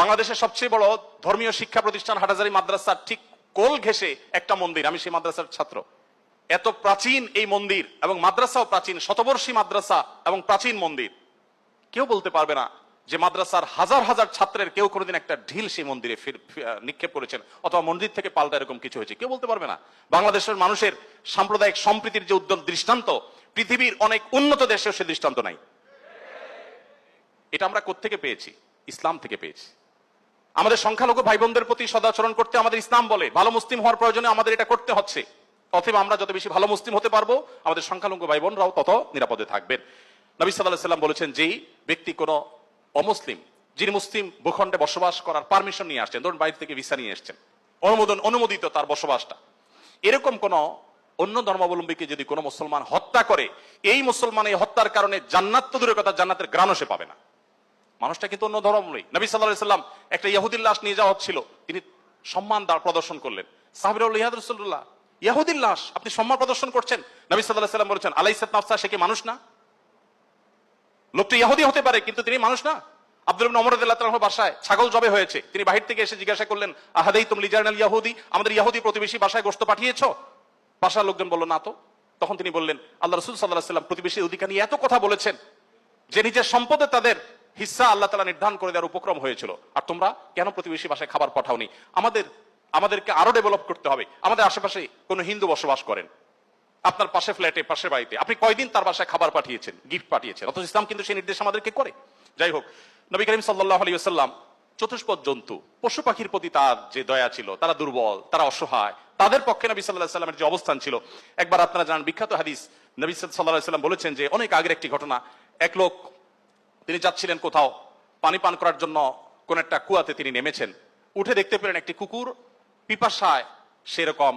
বাংলাদেশের সবচেয়ে বড় ধর্মীয় শিক্ষা প্রতিষ্ঠান হাটহাজারী মাদ্রাসার ঠিক কোল ঘেঁষে একটা মন্দির, আমি সেই মাদ্রাসার ছাত্র। এত প্রাচীন এই মন্দির এবং মাদ্রাসাও প্রাচীন, শতবর্ষী মাদ্রাসা এবং প্রাচীন মন্দির। কেউ বলতে পারবে না যে মাদ্রাসার হাজার হাজার ছাত্রের কেউ কোনোদিন একটা ঢিল সেই মন্দিরে নিক্ষেপ করেছেন অথবা মন্দির থেকে পাল্টা এরকম কিছু হয়েছে, কেউ বলতে পারবে না। বাংলাদেশের মানুষের সাম্প্রদায়িক সম্প্রীতির যে উদ্যম দৃষ্টান্ত, পৃথিবীর অনেক উন্নত দেশেও সে দৃষ্টান্ত নাই। এটা আমরা কোত্থেকে পেয়েছি? ইসলাম থেকে পেয়েছি। আমাদের সংখ্যালঘু ভাই বোনদের প্রতি সদাচরণ করতে আমাদের ইসলাম বলে, ভালো মুসলিম হওয়ার প্রয়োজনে আমাদের এটা করতে হচ্ছে। অতএব আমরা যত বেশি ভালো মুসলিম হতে পারবো, আমাদের সংখ্যালঘু ভাই বোনরাও তত নিরাপদে থাকবেন। নবী সাল্লাল্লাহু আলাইহি ওয়াসাল্লাম বলেছেন, যেই ব্যক্তি কোনো অমুসলিম, যিনি মুসলিম ভূখণ্ডে বসবাস করার পারমিশন নিয়ে আসছেন, ধরুন বাইরে থেকে ভিসা নিয়ে এসছেন, অনুমোদিত তার বসবাসটা, এরকম কোন অন্য ধর্মাবলম্বীকে যদি কোনো মুসলমান হত্যা করে, এই মুসলমান এই হত্যার কারণে জান্নাত তো দূরের কথা, জান্নাতের ঘ্রাণও সে পাবে না। মানুষটা কিন্তু অন্য ধর্মাবলম্বী। নবী সাল্লাল্লাহু আলাইহি ওয়াসাল্লাম একটা ইহুদির লাশ নিয়ে যাওয়া হচ্ছিল, তিনি সম্মান প্রদর্শন করলেন। সাহাবীরা বললেন, ইয়া রাসূলুল্লাহ, ইহুদির লাশ আপনি সম্মান প্রদর্শন করছেন? নবী সাল্লাল্লাহু আলাইহি ওয়াসাল্লাম বলেছেন, আলাইসাত নাফসা, সে কি মানুষ না? লোকটি ইহুদি হতে পারে কিন্তু তিনি মানুষ না। আব্দুল ইবনে ওমর রাদিয়াল্লাহু তাআলার বাসায় ছাগল জবে হয়েছে, তিনি বাহির থেকে এসে জিজ্ঞাসা করলেন, আহাদাইতুম লিজারনাল ইয়াহুদি, আমাদের ইহুদি প্রতিবেশী বাসায় গোশত পাঠিয়েছো? বাসার লোকজন বলল, না তো। তখন তিনি বললেন, আল্লাহ রাসূল সাল্লাল্লাহু আলাইহি ওয়াসাল্লাম প্রতিবেশীর অধিকার নিয়ে এত কথা বলেছেন যে নিজের সম্পদে তাদের হিস্সা আল্লাহ তাআলা নির্ধারণ করে দেওয়ার উপক্রম হয়েছিল, আর তোমরা কেন প্রতিবেশী বাসায় খাবার পাঠাওনি? আমাদেরকে আরো ডেভেলপ করতে হবে। আমাদের আশেপাশে কোন হিন্দু বসবাস করেন, আপনার পাশে ফ্ল্যাটে, পাশে বাড়িতে, আপনি কয়দিন তার বাসায় খাবার পাঠিয়েছেন, গিফট পাঠিয়েছেন? অথচ ইসলাম কিন্তু সেই নির্দেশ আমাদেরকে করে। যাই হোক, নবী করিম সাল্লাল্লাহু আলাইহি ওয়াসাল্লাম চতুষ্পদ জন্তু, পশু পাখির প্রতি তার যে দয়া ছিল, তারা দুর্বল, তারা অসহায়, তাদের পক্ষে নবী সাল্লাল্লাহু আলাইহি ওয়াসাল্লামের যে অবস্থান ছিল, একবার আপনারা জানেন বিখ্যাত হাদিস, নবী সাল্লাল্লাহু আলাইহি ওয়াসাল্লাম বলেছেন যে অনেক আগের একটি ঘটনা, এক লোক তিনি যাচ্ছিলেন কোথাও পানি পান করার জন্য, কোন একটা কুয়াতে তিনি নেমেছেন, উঠে দেখতে পেলেন একটি কুকুর পিপাসায় সেরকম